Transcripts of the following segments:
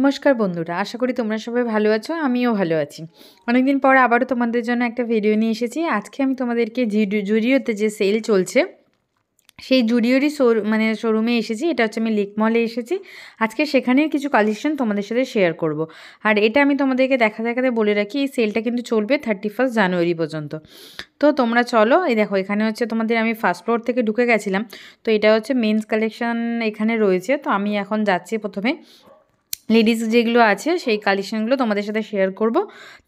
নমস্কার বন্ধুরা, আশা করি তোমরা সবাই ভালো আছো। আমিও ভালো আছি। অনেকদিন পর আবারও তোমাদের জন্য একটা ভিডিও নিয়ে এসেছি। আজকে আমি তোমাদেরকে জুডিওতে যে সেল চলছে সেই জুডিওরই শোরুমে এসেছি। এটা হচ্ছে আমি লেক মলে এসেছি। আজকে সেখানের কিছু কালেকশন তোমাদের সাথে শেয়ার করব। আর এটা আমি তোমাদেরকে দেখাতে বলে রাখি, এই সেলটা কিন্তু চলবে 31 জানুয়ারি পর্যন্ত। তো তোমরা চলো, এই দেখো এখানে হচ্ছে তোমাদের আমি ফার্স্ট ফ্লোর থেকে ঢুকে গেছিলাম। তো এটা হচ্ছে মেন্স কালেকশন এখানে রয়েছে। তো আমি এখন যাচ্ছি প্রথমে লেডিস যেগুলো আছে সেই কালেকশানগুলো তোমাদের সাথে শেয়ার করব।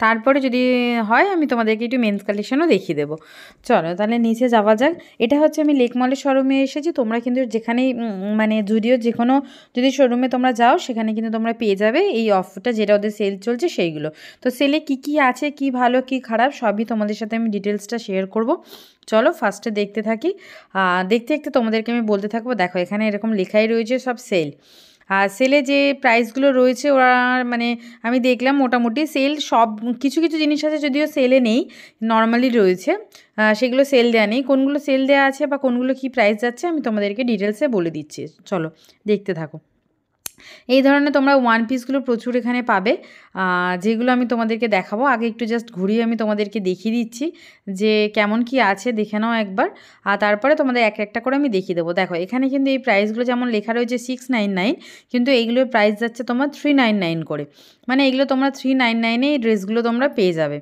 তারপরে যদি হয় আমি তোমাদেরকে একটু মেন্স কালেকশানও দেখিয়ে দেবো। চলো তাহলে নিচে যাওয়া যাক। এটা হচ্ছে আমি লেক মলের শোরুমে এসেছি। তোমরা কিন্তু যেখানেই জুডিও যে কোনো যদি শোরুমে তোমরা যাও সেখানে কিন্তু তোমরা পেয়ে যাবে এই অফারটা, যেটা ওদের সেল চলছে সেইগুলো। তো সেলে কী আছে, কি ভালো কি খারাপ সবই তোমাদের সাথে আমি ডিটেলসটা শেয়ার করব। চলো ফার্স্টে দেখতে থাকি। দেখতে দেখতে তোমাদেরকে আমি বলতে থাকবো। দেখো এখানে এরকম লেখাই রয়েছে সব সেল। আর সেলে যে প্রাইসগুলো রয়েছে ওরা আমি দেখলাম মোটামুটি সেল সব কিছু কিছু জিনিস আছে যদিও সেলে নেই, নর্মালি রয়েছে। সেগুলো সেল দেওয়া নেই। কোনগুলো সেল দেওয়া আছে বা কোনগুলো কি প্রাইস যাচ্ছে আমি তোমাদেরকে ডিটেলসে বলে দিচ্ছি। চলো দেখতে থাকো। এই ধরনের তোমরা ওয়ান পিসগুলো প্রচুর এখানে পাবে, যেগুলো আমি তোমাদেরকে দেখাবো। আগে একটু জাস্ট ঘুরিয়ে আমি তোমাদেরকে দেখিয়ে দিচ্ছি যে কেমন কি আছে, দেখে নাও একবার। আর তারপরে তোমাদের এক একটা করে আমি দেখিয়ে দেবো। দেখো এখানে কিন্তু এই প্রাইসগুলো যেমন লেখা রয়েছে 699, কিন্তু এইগুলোর প্রাইস যাচ্ছে তোমার 399 করে। মানে এগুলো তোমরা 399 এই ড্রেসগুলো তোমরা পেয়ে যাবে।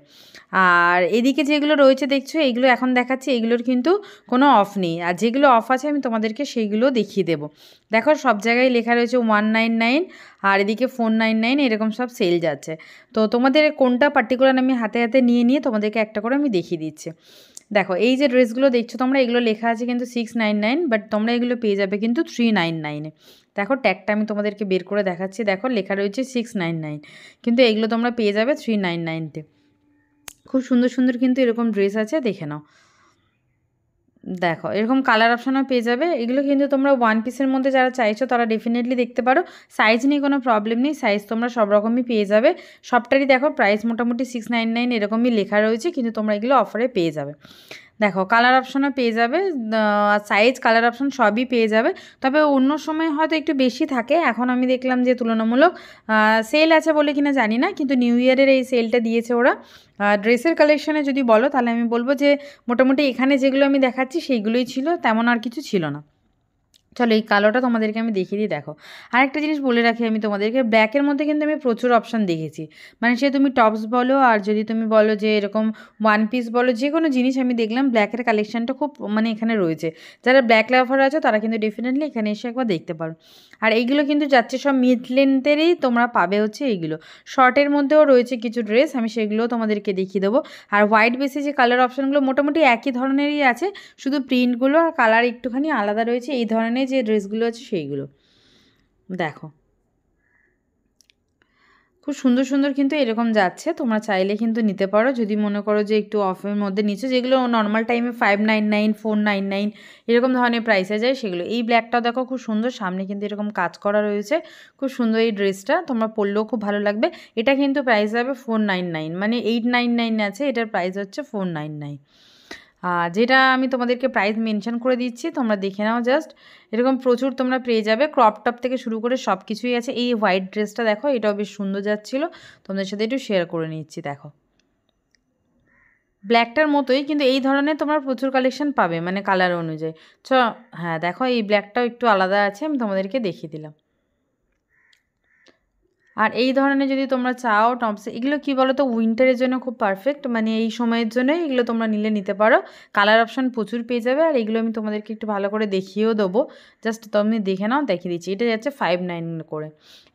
আর এদিকে যেগুলো রয়েছে দেখছো এইগুলো এখন দেখাচ্ছি, এইগুলোর কিন্তু কোনো অফ নেই। আর যেগুলো অফ আছে আমি তোমাদেরকে সেইগুলো দেখিয়ে দেবো। দেখো সব জায়গায় লেখা রয়েছে 199 আর এদিকে 499, এরকম সব সেল যাচ্ছে। তো তোমাদের কোনটা পার্টিকুলার আমি হাতে হাতে নিয়ে তোমাদেরকে একটা করে আমি দেখিয়ে দিচ্ছি। দেখো এই যে ড্রেসগুলো দেখছো তোমরা, এগুলো লেখা আছে কিন্তু 699, বাট তোমরা এগুলো পেয়ে যাবে কিন্তু 399-এ। দেখো ট্যাগটা আমি তোমাদেরকে বের করে দেখাচ্ছি। দেখো লেখা রয়েছে 699, কিন্তু এগুলো তোমরা পেয়ে যাবে 399-তে। খুব সুন্দর সুন্দর কিন্তু এরকম ড্রেস আছে, দেখে নাও। দেখো এরকম কালার অপশানও পেয়ে যাবে। এগুলো কিন্তু তোমরা ওয়ান পিসের মধ্যে যারা চাইছো তারা ডেফিনেটলি দেখতে পারো। সাইজ নিয়ে কোনো প্রবলেম নেই, সাইজ তোমরা সব রকমই পেয়ে যাবে। সবটারই দেখো প্রাইস মোটামুটি 699 এরকমই লেখা রয়েছে, কিন্তু তোমরা এগুলো অফারে পেয়ে যাবে। দেখো কালার অপশানও পেয়ে যাবে, সাইজ কালার অপশান সবই পেয়ে যাবে। তবে অন্য সময় হয়তো একটু বেশি থাকে, এখন আমি দেখলাম যে তুলনামূলক সেল আছে বলে কিনা জানি না, কিন্তু নিউ ইয়ারের এই সেলটা দিয়েছে ওরা। ড্রেসের কালেকশানে যদি বলো তাহলে আমি বলবো যে মোটামুটি এখানে যেগুলো আমি দেখাচ্ছি সেইগুলোই ছিল, তেমন আর কিছু ছিল না। চলো এই কালোটা তোমাদেরকে আমি দেখিয়ে দিই। দেখো আরেকটা জিনিস বলে রাখি আমি তোমাদেরকে, ব্ল্যাকের মধ্যে কিন্তু আমি প্রচুর অপশান দেখেছি। মানে সে তুমি টপস বলো আর যদি তুমি বলো যে এরকম ওয়ান পিস বলো, যে কোনো জিনিস আমি দেখলাম ব্ল্যাকের কালেকশানটা খুব এখানে রয়েছে। যারা ব্ল্যাক লাভার আছে তারা কিন্তু ডেফিনেটলি এখানে এসে একবার দেখতে পারো। আর এইগুলো কিন্তু যাচ্ছে সব মিড লেন্থেরই তোমরা পাবে হচ্ছে এইগুলো। শর্টের মধ্যেও রয়েছে কিছু ড্রেস, আমি সেগুলোও তোমাদেরকে দেখিয়ে দেবো। আর হোয়াইট বেসে যে কালার অপশানগুলো মোটামুটি একই ধরনেরই আছে, শুধু প্রিন্টগুলো আর কালার একটুখানি আলাদা রয়েছে। এই ধরনের যে ড্রেসগুলো আছে সেইগুলো দেখো খুব সুন্দর সুন্দর কিন্তু এরকম যাচ্ছে। তোমরা চাইলে কিন্তু নিতে পারো যদি মনে করো যে একটু অফের মধ্যে নিচে, যেগুলো নর্মাল টাইমে 599 499 এরকম ধরনের প্রাইসে যায় সেগুলো। এই ব্ল্যাকটাও দেখো খুব সুন্দর, সামনে কিন্তু এরকম কাজ করা রয়েছে, খুব সুন্দর এই ড্রেসটা, তোমরা পরলেও খুব ভালো লাগবে। এটা কিন্তু প্রাইস যাবে 499, মানে 899 আছে, এটার প্রাইস হচ্ছে 499। যেটা আমি তোমাদেরকে প্রাইস মেনশন করে দিচ্ছি, তোমরা দেখে নাও জাস্ট। এরকম প্রচুর তোমরা পেয়ে যাবে, ক্রপ টপ থেকে শুরু করে সব কিছুই আছে। এই হোয়াইট ড্রেসটা দেখো, এটাও বেশ সুন্দর যাচ্ছিলো, তোমাদের সাথে একটু শেয়ার করে নিচ্ছি। দেখো ব্ল্যাকটার মতোই, কিন্তু এই ধরনের তোমরা প্রচুর কালেকশন পাবে মানে কালার অনুযায়ী। হ্যাঁ দেখো এই ব্ল্যাকটাও একটু আলাদা আছে, আমি তোমাদেরকে দেখিয়ে দিলাম। আর এই ধরনের যদি তোমরা চাও টপস, এগুলো কী বলো তো উইন্টারের জন্য খুব পারফেক্ট, মানে এই সময়ের জন্যই এগুলো তোমরা নিতে পারো। কালার অপশান প্রচুর পেয়ে যাবে। আর এগুলো আমি তোমাদেরকে একটু ভালো করে দেখিয়েও দেবো, জাস্ট তুমি দেখে নাও, দেখিয়ে দিচ্ছি। এটা যাচ্ছে 59 করে।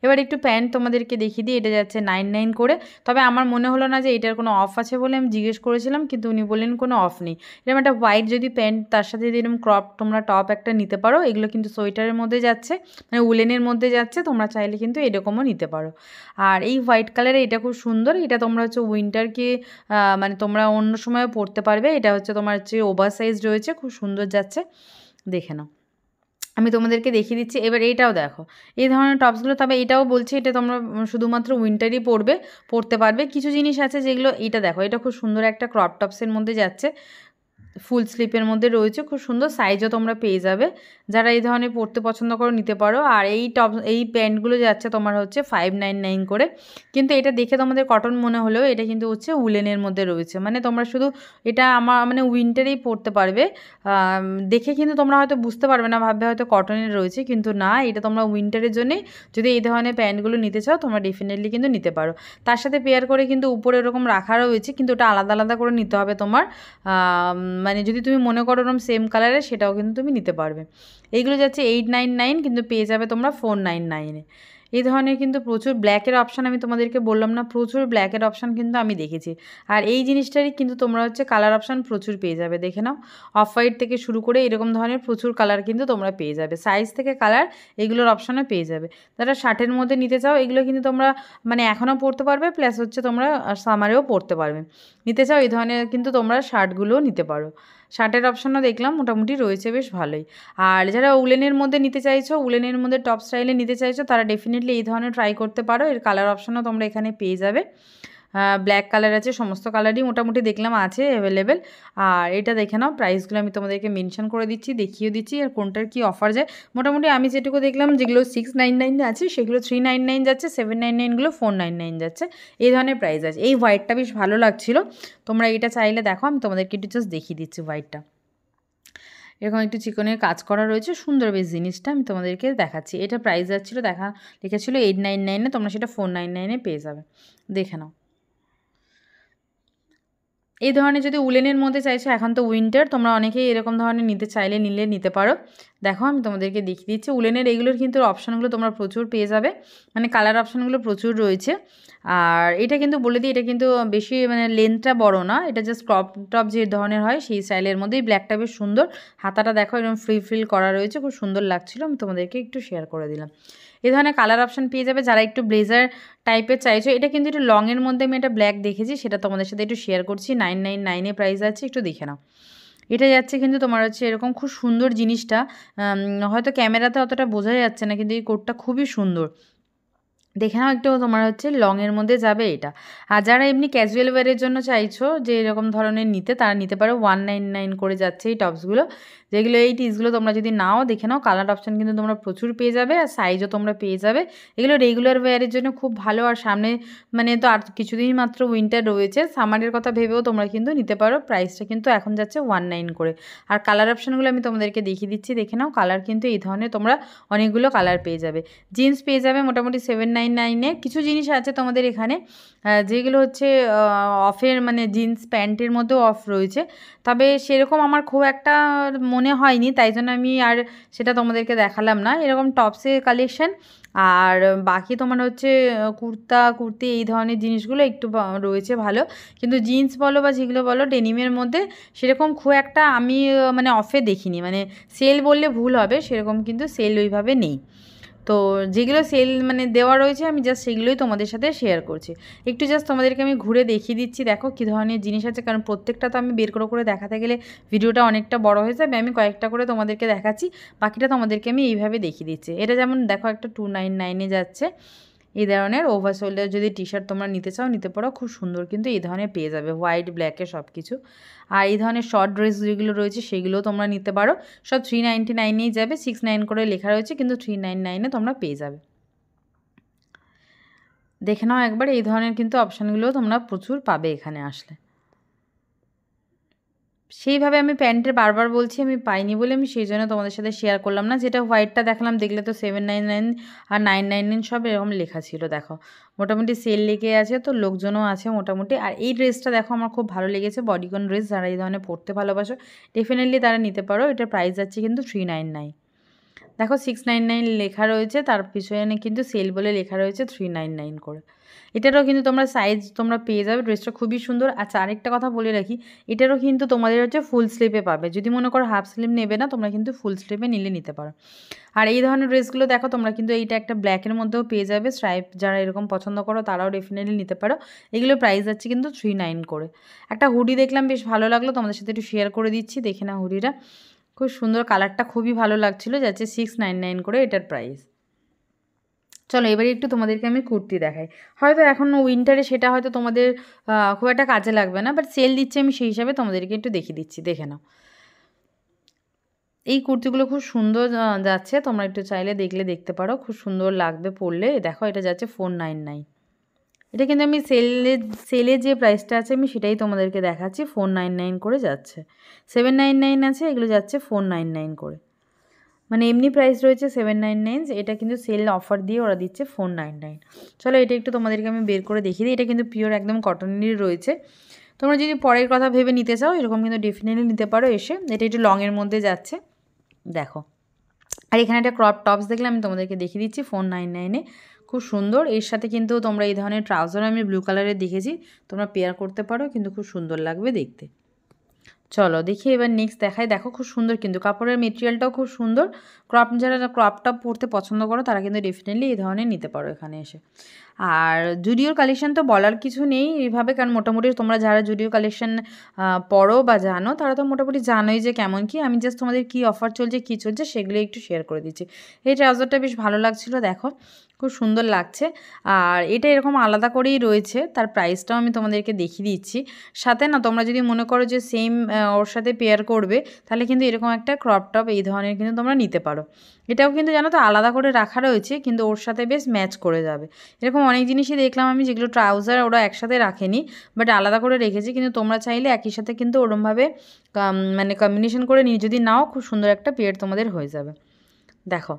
এবার একটু প্যান্ট তোমাদেরকে দেখিয়ে দিই, এটা যাচ্ছে 99 করে। তবে আমার মনে হলো না যে এটার কোনো অফ আছে বলে আমি জিজ্ঞেস করেছিলাম, কিন্তু উনি বললেন কোনো অফ নেই। এরকম একটা হোয়াইট যদি প্যান্ট তার সাথে যদি এরকম ক্রপ তোমরা টপ একটা নিতে পারো। এগুলো কিন্তু সোয়েটারের মধ্যে যাচ্ছে, মানে উলেনের মধ্যে যাচ্ছে, তোমরা চাইলে কিন্তু এরকমও নিতে পারো। আর এই হোয়াইট কালারে এটা খুব সুন্দর, এটা তোমরা হচ্ছে উইন্টারকে মানে তোমরা অন্য সময়ও পরতে পারবে। এটা হচ্ছে তোমার হচ্ছে ওভার সাইজ রয়েছে, খুব সুন্দর যাচ্ছে, দেখে নাও। আমি তোমাদেরকে দেখিয়ে দিচ্ছি। এবার এইটাও দেখো এই ধরনের টপসগুলো, তবে এটাও বলছি এটা তোমরা শুধুমাত্র উইন্টারই পরতে পারবে। কিছু জিনিস আছে যেগুলো, এটা দেখো এটা খুব সুন্দর একটা ক্রপ টপসের মধ্যে যাচ্ছে, ফুল স্লিপের মধ্যে রয়েছে, খুব সুন্দর সাইজও তোমরা পেয়ে যাবে। যারা এই ধরনের পরতে পছন্দ করো নিতে পারো। আর এই প্যান্টগুলো যাচ্ছে তোমার হচ্ছে 599 করে, কিন্তু এটা দেখে তোমাদের কটন মনে হলেও এটা কিন্তু হচ্ছে উলেনের মধ্যে রয়েছে। মানে তোমরা শুধু এটা আমার মানে উইন্টারেই পরতে পারবে। দেখে কিন্তু তোমরা হয়তো বুঝতে পারবে না, ভাববে হয়তো কটনের রয়েছে, কিন্তু না, এটা তোমরা উইন্টারের জন্যেই যদি এই ধরনের প্যান্টগুলো নিতে চাও তোমরা ডেফিনেটলি কিন্তু নিতে পারো। তার সাথে পেয়ার করে কিন্তু উপরে এরকম রাখা রয়েছে, কিন্তু ওটা আলাদা আলাদা করে নিতে হবে তোমার। মানে যদি তুমি মনে করো ওরকম সেম কালারের, সেটাও কিন্তু তুমি নিতে পারবে। এইগুলো যাচ্ছে 899, কিন্তু পেয়ে যাবে তোমরা 499-এ। এই ধরনের কিন্তু প্রচুর ব্ল্যাকের অপশান, আমি তোমাদেরকে বললাম না, প্রচুর ব্ল্যাকের অপশান কিন্তু আমি দেখেছি। আর এই জিনিসটারই কিন্তু তোমরা হচ্ছে কালার অপশান প্রচুর পেয়ে যাবে। দেখে নাও, অফ হোয়াইট থেকে শুরু করে এরকম ধরনের প্রচুর কালার কিন্তু তোমরা পেয়ে যাবে। সাইজ থেকে কালার এগুলোর অপশানও পেয়ে যাবে। যারা শার্টের মধ্যে নিতে চাও, এগুলো কিন্তু তোমরা মানে এখনও পরতে পারবে, প্লাস হচ্ছে তোমরা সামারেও পরতে পারবে। নিতে চাও এই ধরনের কিন্তু তোমরা শার্টগুলোও নিতে পারো। শার্টের অপশানও দেখলাম মোটামুটি রয়েছে বেশ ভালোই। আর যারা উলেনের মধ্যে নিতে চাইছো, উলেনের মধ্যে টপ স্টাইলে নিতে চাইছো, তারা ডেফিনেটলি এই ধরনের ট্রাই করতে পারো। এর কালার অপশানও তোমরা এখানে পেয়ে যাবে। ব্ল্যাক কালার আছে, সমস্ত কালারই মোটামুটি দেখলাম আছে অ্যাভেলেবেল। আর এটা দেখে নাও, প্রাইসগুলো আমি তোমাদেরকে মেনশন করে দিচ্ছি, দেখিয়ে দিচ্ছি আর কোনটার কী অফার যায়। মোটামুটি আমি যেটুকু দেখলাম, যেগুলো 699 আছে সেগুলো 399 যাচ্ছে, 799গুলো 499 যাচ্ছে, এই ধরনের প্রাইস আছে। এই হোয়াইটটা বেশ ভালো লাগছিলো, তোমরা এটা চাইলে দেখো, আমি তোমাদেরকে একটু জাস্ট দেখিয়ে দিচ্ছি হোয়াইটটা। এরকম একটু চিকনের কাজ করা রয়েছে, সুন্দর বেশ জিনিসটা আমি তোমাদেরকে দেখাচ্ছি। এটা প্রাইস যাচ্ছিলো, লিখেছিলো 899-এ, তোমরা সেটা 499-এ পেয়ে যাবে। দেখে নাও। এই ধরনের যদি উলেনের মধ্যে চাইছো, এখন তো উইন্টার, তোমরা অনেকেই এরকম ধরনের নিতে চাইলে নিতে পারো। দেখো আমি তোমাদেরকে দেখিয়ে দিচ্ছি উলেনের এইগুলোর কিন্তু অপশানগুলো তোমরা প্রচুর পেয়ে যাবে, মানে কালার অপশানগুলো প্রচুর রয়েছে। আর এটা কিন্তু বলে দিই, এটা কিন্তু বেশি মানে লেন্থটা বড় না, এটা জাস্ট ক্রপ টপ যে ধরনের হয় সেই স্টাইলের মধ্যেই। ব্ল্যাকটা বেশ সুন্দর, হাতাটা দেখো এরকম ফ্রিল করা রয়েছে, খুব সুন্দর লাগছিলো, আমি তোমাদেরকে একটু শেয়ার করে দিলাম। এই ধরনের কালার অপশান পেয়ে যাবে। যারা একটু ব্লেজার টাইপের চাইছো, এটা কিন্তু একটু লংয়ের মধ্যে আমি একটা ব্ল্যাক দেখেছি, সেটা তোমাদের সাথে একটু শেয়ার করছি। 999-এ প্রাইস আছে, একটু দেখে নাও। এটা যাচ্ছে কিন্তু তোমার হচ্ছে এরকম খুব সুন্দর জিনিসটা, হয়তো ক্যামেরাতে অতটা বোঝা যাচ্ছে না, কিন্তু এই কোটটা খুবই সুন্দর। দেখে নাও একটু, তোমার হচ্ছে লংয়ের মধ্যে যাবে এটা। আর যারা এমনি ক্যাজুয়াল ওয়্যারের জন্য চাইছো যে এরকম ধরনের নিতে, তারা নিতে পারো। 199 করে যাচ্ছে এই টপসগুলো। যেগুলো এই টিসগুলো তোমরা যদি নাও, দেখে নাও, কালার অপশান কিন্তু তোমরা প্রচুর পেয়ে যাবে, আর সাইজও তোমরা পেয়ে যাবে। এগুলো রেগুলার ওয়্যারের জন্য খুব ভালো। আর সামনে মানে তো আর কিছুদিন মাত্র উইন্টার রয়েছে, সামারের কথা ভেবেও তোমরা কিন্তু নিতে পারো। প্রাইসটা কিন্তু এখন যাচ্ছে 19 করে। আর কালার অপশানগুলো আমি তোমাদেরকে দেখিয়ে দিচ্ছি, দেখে নাও। কালার কিন্তু এই ধরনের তোমরা অনেকগুলো কালার পেয়ে যাবে। জিন্স পেয়ে যাবে মোটামুটি 799-এ। কিছু জিনিস আছে তোমাদের এখানে যেগুলো হচ্ছে অফের, মানে জিন্স প্যান্টের মধ্যেও অফ রয়েছে, তবে সেরকম আমার খুব একটা মনে হয়নি, তাই জন্য আমি আর সেটা তোমাদেরকে দেখালাম না। এরকম টপসের কালেকশান আর বাকি তোমার হচ্ছে কুর্তি এই ধরনের জিনিসগুলো একটু রয়েছে ভালো, কিন্তু জিন্স বলো বা যেগুলো বলো ডেনিমের মধ্যে সেরকম খুব একটা আমি মানে অফে দেখিনি। মানে সেল বললে ভুল হবে, সেরকম কিন্তু সেল ওইভাবে নেই। তো যেগুলো সেল মানে দেওয়া রয়েছে, আমি জাস্ট সেগুলোই তোমাদের সাথে শেয়ার করছি। একটু জাস্ট তোমাদেরকে আমি ঘুরে দেখিয়ে দিচ্ছি, দেখো কী ধরনের জিনিস আছে, কারণ প্রত্যেকটা তো আমি বের করে দেখাতে গেলে ভিডিওটা অনেকটা বড় হয়ে যাবে। আমি কয়েকটা করে তোমাদেরকে দেখাচ্ছি, বাকিটা তোমাদেরকে আমি এইভাবে দেখিয়ে দিচ্ছি। এটা যেমন দেখো একটা 299-এ যাচ্ছে, এই ধরনের ওভার শোল্ডার যদি টি শার্ট তোমরা নিতে চাও নিতে পারো, খুব সুন্দর কিন্তু এই ধরনের পেয়ে যাবে, হোয়াইট ব্ল্যাকে সব কিছু। আর এই ধরনের শর্ট ড্রেস যেগুলো রয়েছে সেগুলোও তোমরা নিতে পারো, সব 399-এই যাবে। 69 করে লেখা রয়েছে, কিন্তু 399-এ তোমরা পেয়ে যাবে। দেখে নাও একবার, এই ধরনের কিন্তু অপশানগুলোও তোমরা প্রচুর পাবে এখানে আসলে। সেইভাবে আমি প্যান্টের বারবার বলছি, আমি পাইনি বলে আমি সেই জন্য তোমাদের সাথে শেয়ার করলাম না। যেটা হোয়াইটটা দেখালাম, দেখলে তো 799 আর 999 সব এরকম লেখা ছিল। দেখো মোটামুটি সেল লেগে আছে, তো লোকজনও আছে মোটামুটি। আর এই ড্রেসটা দেখো আমার খুব ভালো লেগেছে, বডিকন ড্রেস, যারা এই ধরনের পরতে ভালোবাসো ডেফিনেটলি তারা নিতে পারো। এটার প্রাইস যাচ্ছে কিন্তু 399। দেখো 699 লেখা রয়েছে, তার পিছনে কিন্তু সেল বলে লেখা রয়েছে 399 করে। এটারও কিন্তু তোমরা সাইজ তোমরা পেয়ে যাবে। ড্রেসটা খুবই সুন্দর। আচ্ছা, আরেকটা কথা বলে রাখি, এটারও কিন্তু তোমাদের হচ্ছে ফুল স্লিভে পাবে। যদি মনে করো হাফ স্লিভ নেবে না, তোমরা কিন্তু ফুল স্লিভে নিতে পারো। আর এই ধরনের ড্রেসগুলো দেখো তোমরা কিন্তু এইটা একটা ব্ল্যাকের মধ্যেও পেয়ে যাবে। স্ট্রাইপ যারা এরকম পছন্দ করো তারাও ডেফিনেটলি নিতে পারো। এগুলো প্রাইস যাচ্ছে কিন্তু 39 করে। একটা হুডি দেখলাম, বেশ ভালো লাগলো, তোমাদের সাথে একটু শেয়ার করে দিচ্ছি, দেখে না হুডিটা খুব সুন্দর, কালারটা খুবই ভালো লাগছিলো, যাচ্ছে 699 করে এটার প্রাইস। চলো এবারে একটু তোমাদেরকে আমি কুর্তি দেখাই। হয়তো এখন উইন্টারে সেটা হয়তো তোমাদের খুব একটা কাজে লাগবে না, বাট সেল দিচ্ছে আমি সেই হিসাবে তোমাদেরকে একটু দেখিয়ে দিচ্ছি, দেখে নাও। এই কুর্তিগুলো খুব সুন্দর যাচ্ছে, তোমরা একটু চাইলে দেখতে পারো, খুব সুন্দর লাগবে পরলে। দেখো এটা যাচ্ছে 499। এটা কিন্তু আমি সেলে যে প্রাইসটা আছে আমি সেটাই তোমাদেরকে দেখাচ্ছি, 499 করে যাচ্ছে। 799 আছে, এগুলো যাচ্ছে 499 করে। মানে এমনি প্রাইস রয়েছে 799, এটা কিন্তু সেল অফার দিয়ে ওরা দিচ্ছে 499। চলো এটা একটু তোমাদেরকে আমি বের করে দেখিয়ে দিই। এটা কিন্তু পিওর একদম কটনেরই রয়েছে। তোমরা যদি পরের কথা ভেবে নিতে চাও এরকম কিন্তু ডেফিনেটলি নিতে পারো এসে। এটা একটু লংয়ের মধ্যে যাচ্ছে, দেখো। আর এখানে একটা ক্রপ টপস দেখলে আমি তোমাদেরকে দেখিয়ে দিচ্ছি 499-এ, খুব সুন্দর। এর সাথে কিন্তু তোমরা এই ধরনের ট্রাউজার আমি ব্লু কালারের দেখেছি, তোমরা পেয়ার করতে পারো, কিন্তু খুব সুন্দর লাগবে দেখতে। চলো দেখি এবার নেক্সট দেখাই। দেখো খুব সুন্দর, কিন্তু কাপড়ের মেটেরিয়ালটাও খুব সুন্দর। যারা ক্রপ টপ পরতে পছন্দ করো তারা কিন্তু ডেফিনেটলি এই ধরনের নিতে পারো এখানে এসে। আর জুডিওর কালেকশন তো বলার কিছু নেই এইভাবে, কারণ মোটামুটি তোমরা যারা জুডিও কালেকশন পড়ো বা জানো তারা তো মোটামুটি জানোই যে কেমন কি। আমি জাস্ট তোমাদের কী অফার চলছে কী চলছে সেগুলো একটু শেয়ার করে দিচ্ছি। এই ট্রাউজারটা বেশ ভালো লাগছিলো, দেখো খুব সুন্দর লাগছে। আর এটা এরকম আলাদা করেই রয়েছে, তার প্রাইসটাও আমি তোমাদেরকে দেখিয়ে দিচ্ছি। সাথে না তোমরা যদি মনে করো যে সেম ওর সাথে পেয়ার করবে, তাহলে কিন্তু এরকম একটা ক্রপ টপ এই ধরনের কিন্তু তোমরা নিতে পারো। এটাও কিন্তু জানো তো আলাদা করে রাখা রয়েছে, কিন্তু ওর সাথে বেশ ম্যাচ করে যাবে। এরকম অনেক জিনিসই দেখলাম আমি যেগুলো ট্রাউজার ওরা একসাথে রাখেনি, বাট আলাদা করে রেখেছি। কিন্তু তোমরা চাইলে একই সাথে কিন্তু ওরমভাবে মানে কম্বিনেশন করে নিয়ে যদি নাও, খুব সুন্দর একটা পেয়ার তোমাদের হয়ে যাবে। দেখো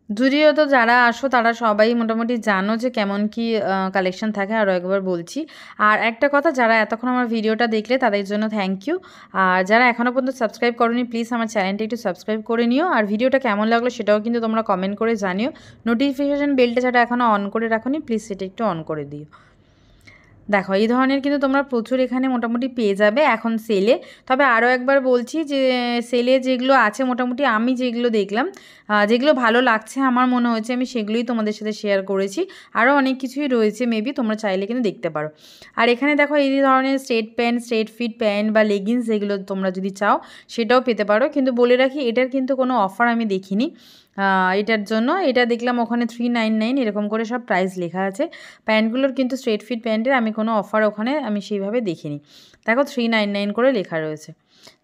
জুডিও তো যারা আসো তারা সবাই মোটামুটি জানো যে কেমন কি কালেকশন থাকে, আরও একবার বলছি। আর একটা কথা, যারা এতক্ষণ আমার ভিডিওটা দেখলে তাদের জন্য থ্যাংক ইউ। আর যারা এখনও পর্যন্ত সাবস্ক্রাইব করোনি প্লিজ আমার চ্যানেলটা একটু সাবস্ক্রাইব করে নিও। আর ভিডিওটা কেমন লাগলো সেটাও কিন্তু তোমরা কমেন্ট করে জানিও। নোটিফিকেশান বেলটা যারা এখনও অন করে রাখোনি প্লিজ সেটা একটু অন করে দিও। দেখো এই ধরনের কিন্তু তোমরা প্রচুর এখানে মোটামুটি পেয়ে যাবে এখন সেলে। তবে আরও একবার বলছি যে সেলে যেগুলো আছে মোটামুটি আমি যেগুলো দেখলাম, যেগুলো ভালো লাগছে আমার মনে হয়েছে আমি সেগুলোই তোমাদের সাথে শেয়ার করেছি। আরও অনেক কিছুই রয়েছে, মেবি তোমরা চাইলে কিন্তু দেখতে পারো। আর এখানে দেখো এই ধরনের straight pant, straight fit pant বা লেগিংস যেগুলো তোমরা যদি চাও সেটাও পেতে পারো। কিন্তু বলে রাখি এটার কিন্তু কোনো অফার আমি দেখিনি এটার জন্য। এটা দেখলাম ওখানে 399 এরকম করে সব প্রাইস লেখা আছে। প্যান্টগুলোর কিন্তু স্ট্রেট ফিট প্যান্টের আমি কোনো অফার ওখানে আমি সেইভাবে দেখিনি। দেখো 399 করে লেখা রয়েছে।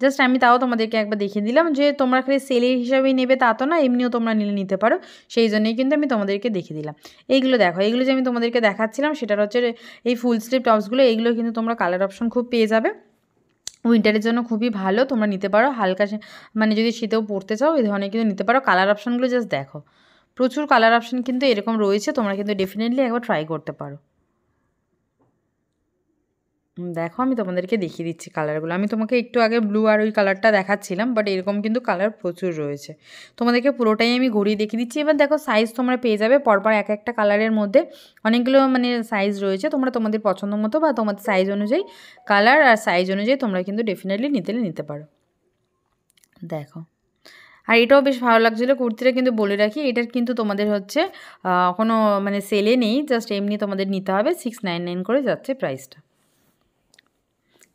জাস্ট আমি তাও তোমাদেরকে একবার দেখিয়ে দিলাম যে তোমরা খালি সেলের হিসাবেই নেবে তা তো না, এমনিও তোমরা নিতে পারো, সেই জন্যই কিন্তু আমি তোমাদেরকে দেখিয়ে দিলাম। এইগুলো দেখো, এইগুলো যে আমি তোমাদেরকে দেখাচ্ছিলাম সেটার হচ্ছে এই ফুল স্লিভ টপসগুলো। এইগুলো কিন্তু তোমরা কালার অপশন খুব পেয়ে যাবে, উইন্টারের জন্য খুবই ভালো, তোমরা নিতে পারো। হালকা মানে যদি শীতেও পরতে চাও এই ধরনের কিন্তু নিতে পারো। কালার অপশানগুলো জাস্ট দেখো, প্রচুর কালার অপশান কিন্তু এরকম রয়েছে, তোমরা কিন্তু ডেফিনেটলি একবার ট্রাই করতে পারো। দেখো আমি তোমাদেরকে দেখিয়ে দিচ্ছি কালারগুলো। আমি তোমাকে একটু আগে ব্লু আর ওই কালারটা দেখাচ্ছিলাম, বাট এরকম কিন্তু কালার প্রচুর রয়েছে। তোমাদেরকে পুরোটাই আমি ঘুরিয়ে দেখিয়ে দিচ্ছি। এবার দেখো সাইজ তোমরা পেয়ে যাবে পরপর এক একটা কালারের মধ্যে অনেকগুলো মানে সাইজ রয়েছে। তোমরা তোমাদের পছন্দ মতো বা তোমাদের সাইজ অনুযায়ী, কালার আর সাইজ অনুযায়ী তোমরা কিন্তু ডেফিনেটলি নিতে পারো। দেখো আর এটাও বেশ ভালো লাগছিলো কুর্তিটা, কিন্তু বলে রাখি এটার কিন্তু তোমাদের হচ্ছে কোনো মানে সেলে নেই, জাস্ট এমনি তোমাদের নিতে হবে। 699 করে যাচ্ছে প্রাইসটা।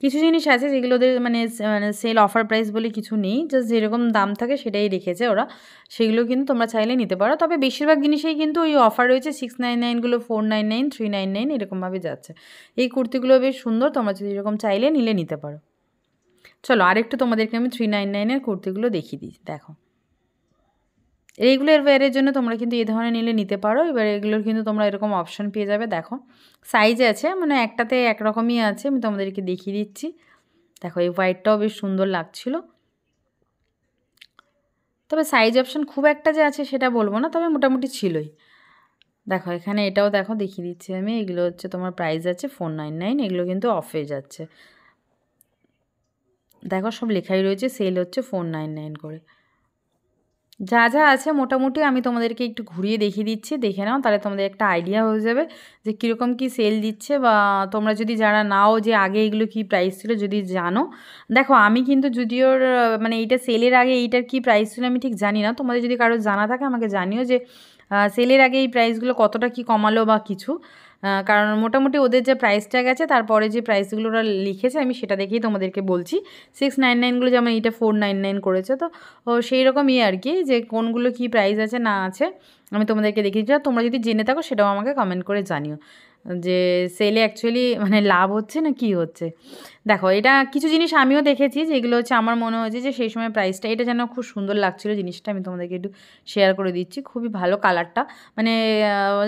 কিছু জিনিস আছে যেগুলোদের মানে সেল অফার প্রাইস বলে কিছু নেই, জাস্ট যেরকম দাম থাকে সেটাই রেখেছে ওরা, সেগুলো কিন্তু তোমরা চাইলে নিতে পারো। তবে বেশিরভাগ জিনিসেই কিন্তু ওই অফার রয়েছে। 699গুলো 499, 399 এরকমভাবে যাচ্ছে। এই কুর্তিগুলো বেশ সুন্দর, তোমরা যদি এরকম চাইলে নিতে পারো। চলো আরেকটু তোমাদেরকে আমি 399-এর কুর্তিগুলো দেখিয়ে দিই। দেখো রেগুলার ওয়্যারের জন্য তোমরা কিন্তু এই ধরনের নিতে পারো। এবার এগুলোর কিন্তু তোমরা এরকম অপশান পেয়ে যাবে। দেখো সাইজ আছে, মানে একটাতে একরকমই আছে, আমি তোমাদেরকে দেখিয়ে দিচ্ছি। দেখো এই হোয়াইটটাও বেশ সুন্দর লাগছিল, তবে সাইজ অপশান খুব একটা যে আছে সেটা বলবো না, তবে মোটামুটি ছিলই। দেখো এখানে এটাও দেখো দেখিয়ে দিচ্ছি আমি। এগুলো হচ্ছে তোমার প্রাইস আছে 499, এগুলো কিন্তু অফে যাচ্ছে। দেখো সব লেখাই রয়েছে, সেল হচ্ছে 499 করে। যা আছে মোটামুটি আমি তোমাদেরকে একটু ঘুরিয়ে দেখিয়ে দিচ্ছি, দেখে নাও, তাহলে তোমাদের একটা আইডিয়া হয়ে যাবে যে কীরকম কী সেল দিচ্ছে। বা তোমরা যদি যারা নাও যে আগে এগুলো কী প্রাইস ছিল যদি জানো। দেখো আমি কিন্তু জুডিওর মানে এইটা সেলের আগে এইটার কী প্রাইস ছিল আমি ঠিক জানি না, তোমাদের যদি কারো জানা থাকে আমাকে জানিও যে সেলের আগে এই প্রাইসগুলো কতটা কি কমালো বা কিছু, কারণ মোটামুটি ওদের যে প্রাইস ট্যাগ আছে তারপরে যে প্রাইসগুলো ওরা লিখেছে আমি সেটা দেখেই তোমাদেরকে বলছি। 699 যেমন এইটা 499 করেছে, তো সেই রকমই আর কি, যে কোনগুলো কি প্রাইস আছে না আছে আমি তোমাদেরকে দেখিয়ে দিচ্ছি। তোমরা যদি জেনে থাকো সেটাও আমাকে কমেন্ট করে জানিও যে সেলে অ্যাকচুয়ালি মানে লাভ হচ্ছে না কি হচ্ছে। দেখো এটা কিছু জিনিস আমিও দেখেছি যেগুলো হচ্ছে আমার মনে হয়েছে যে সেই সময় প্রাইসটা এটা যেন খুব সুন্দর লাগছিলো জিনিসটা, আমি তোমাদেরকে একটু শেয়ার করে দিচ্ছি। খুবই ভালো কালারটা, মানে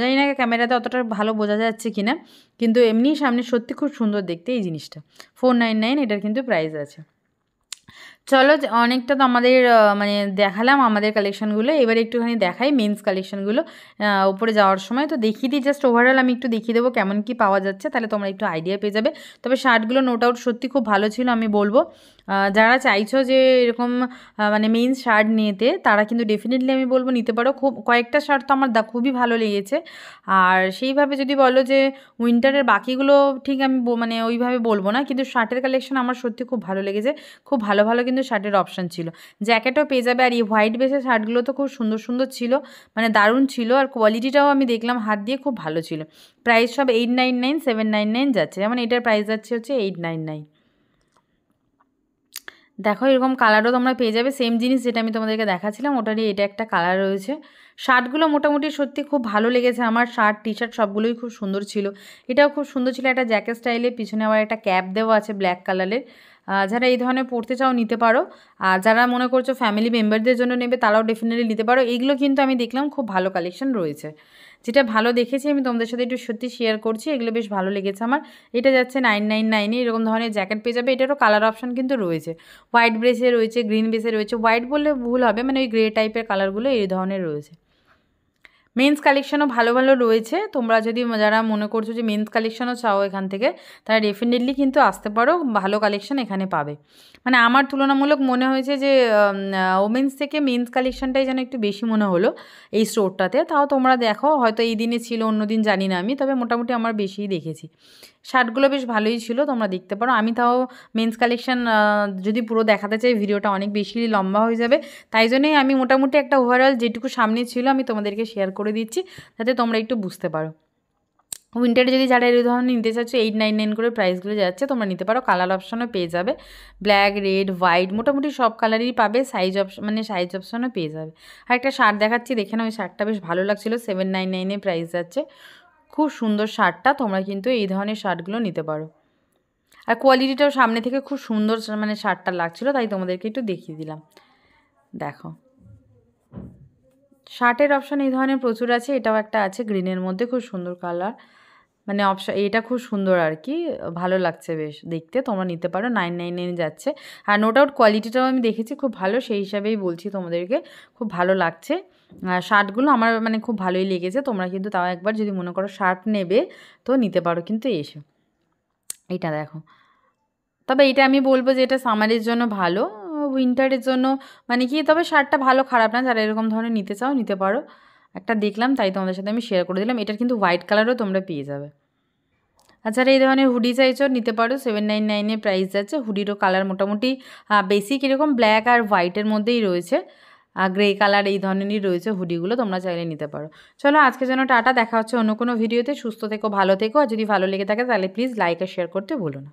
জানি না ক্যামেরাতে অতটা ভালো বোঝা যাচ্ছে কি না, কিন্তু এমনি সামনে সত্যি খুব সুন্দর দেখতে এই জিনিসটা। 499 এটার কিন্তু প্রাইস আছে। চলো অনেকটা তো আমাদের মানে দেখালাম আমাদের কালেকশানগুলো, এবারে একটুখানি দেখাই মেন্স কালেকশানগুলো উপরে যাওয়ার সময়। তো দেখিয়ে দিই জাস্ট ওভারঅল, আমি একটু দেখিয়ে দেবো কেমন কি পাওয়া যাচ্ছে, তাহলে তোমরা একটু আইডিয়া পেয়ে যাবে। তবে শার্টগুলো নোট আউট সত্যি খুব ভালো ছিল, আমি বলবো যারা চাইছো যে এরকম মানে মেন্স শার্ট নিতে তারা কিন্তু ডেফিনেটলি আমি বলবো নিতে পারো। খুব কয়েকটা শার্ট তো আমার খুবই ভালো লেগেছে। আর সেইভাবে যদি বলো যে উইন্টারের বাকিগুলো ঠিক আমি মানে ওইভাবে বলবো না, কিন্তু শার্টের কালেকশন আমার সত্যি খুব ভালো লেগেছে। খুব ভালো ভালো কিন্তু শার্টের অপশান ছিল, জ্যাকেটও পেয়ে যাবে। আর এই হোয়াইট বেসের শার্টগুলো তো খুব সুন্দর সুন্দর ছিল, মানে দারুণ ছিল। আর কোয়ালিটিটাও আমি দেখলাম হাত দিয়ে খুব ভালো ছিল। প্রাইস সব 899 799 যাচ্ছে, যেমন এটার প্রাইস যাচ্ছে হচ্ছে 899। দেখো এরকম কালারও তোমরা পেয়ে যাবে, সেম জিনিস যেটা আমি তোমাদেরকে দেখাচ্ছিলাম ওটারই এটা একটা কালার রয়েছে। শার্টগুলো মোটামুটি সত্যি খুব ভালো লেগেছে আমার, শার্ট টি শার্ট সবগুলোই খুব সুন্দর ছিল। এটাও খুব সুন্দর ছিল, একটা জ্যাকেট স্টাইলের, পিছনে আবার একটা ক্যাপ দেওয়া আছে ব্ল্যাক কালারের। যারা এই ধরনের পড়তে চাও নিতে পারো, আর যারা মনে করছো ফ্যামিলি মেম্বারদের জন্য নেবে তারাও ডেফিনেটলি নিতে পারো। এইগুলো কিন্তু আমি দেখলাম খুব ভালো কালেকশন রয়েছে, যেটা ভালো দেখেছি আমি তোমাদের সাথে একটু সত্যি শেয়ার করছি। এগুলো বেশ ভালো লেগেছে আমার। এটা যাচ্ছে 999 এরকম ধরনের জ্যাকেট পেয়ে যাবে। এটারও কালার অপশান কিন্তু রয়েছে, হোয়াইট বেসে রয়েছে, গ্রিন বেসে রয়েছে, হোয়াইট বললে ভুল হবে, মানে ওই গ্রে টাইপের কালারগুলো এই ধরনের রয়েছে। মেন্স কালেকশানও ভালো ভালো রয়েছে, তোমরা যদি যারা মনে করছো যে মেন্স কালেকশানও চাও এখান থেকে, তারা ডেফিনেটলি কিন্তু আসতে পারো, ভালো কালেকশান এখানে পাবে। মানে আমার তুলনামূলক মনে হয়েছে যে ওমেন্স থেকে মেন্স কালেকশানটাই যেন একটু বেশি মনে হলো এই স্টোরটাতে। তাও তোমরা দেখো, হয়তো এই দিনে ছিল অন্য দিন জানি না আমি, তবে মোটামুটি আমার বেশিই দেখেছি। শার্টগুলো বেশ ভালোই ছিল, তোমরা দেখতে পারো। আমি তাও মেন্স কালেকশান যদি পুরো দেখাতে চাই ভিডিওটা অনেক বেশি লম্বা হয়ে যাবে, তাই জন্যই আমি মোটামুটি একটা ওভারঅল যেটুকু সামনে ছিল আমি তোমাদেরকে শেয়ার করে দিচ্ছি, যাতে তোমরা একটু বুঝতে পারো। উইন্টারে যদি যারা এই ধরনের নিতে চাচ্ছ 899 করে প্রাইসগুলো যাচ্ছে, তোমরা নিতে পারো। কালার অপশানও পেয়ে যাবে, ব্ল্যাক, রেড, হোয়াইট, মোটামুটি সব কালারই পাবে। সাইজ অপশান মানে সাইজ অপশানও পেয়ে যাবে। আর একটা শার্ট দেখাচ্ছি, দেখে না, ওই শার্টটা বেশ ভালো লাগছিলো, 799 প্রাইস যাচ্ছে। খুব সুন্দর শার্টটা, তোমরা কিন্তু এই ধরনের শার্টগুলো নিতে পারো। আর কোয়ালিটিটাও সামনে থেকে খুব সুন্দর মানে শার্টটা লাগছিলো, তাই তোমাদেরকে একটু দেখিয়ে দিলাম। দেখো শার্টের অপশান এই ধরনের প্রচুর আছে, এটাও একটা আছে গ্রিনের মধ্যে, খুব সুন্দর কালার, মানে অপশান এটা খুব সুন্দর আর কি, ভালো লাগছে বেশ দেখতে, তোমরা নিতে পারো। 999 যাচ্ছে। আর নো ডাউট কোয়ালিটিটাও আমি দেখেছি খুব ভালো, সেই হিসাবেই বলছি তোমাদেরকে, খুব ভালো লাগছে। শার্টগুলো আমার মানে খুব ভালোই লেগেছে। তোমরা কিন্তু তাও একবার যদি মনে করো শার্ট নেবে তো নিতে পারো কিন্তু এসে। এইটা দেখো, তবে এটা আমি বলবো যে এটা সামারের জন্য ভালো, উইন্টারের জন্য মানে কি, তবে শার্টটা ভালো খারাপ না, যারা এরকম ধরনের নিতে চাও নিতে পারো। একটা দেখলাম তাই তোমাদের সাথে আমি শেয়ার করে দিলাম। এটার কিন্তু হোয়াইট কালারও তোমরা পেয়ে যাবে। আচ্ছা, এই ধরনের হুডি চাইছো নিতে পারো, 799 প্রাইস যাচ্ছে। হুডিরও কালার মোটামুটি বেসিক এরকম ব্ল্যাক আর হোয়াইটের মধ্যেই রয়েছে, গ্রে কালার এই ধরনেরই রয়েছে হুডিগুলো, তোমরা চাইলে নিতে পারো। চলো আজকের জন্য টাটা, দেখা হচ্ছে অন্য কোনো ভিডিওতে। সুস্থ থেকো, ভালো থেকো, আর যদি ভালো লেগে থাকে তাহলে প্লিজ লাইক আর শেয়ার করতে ভুলো না।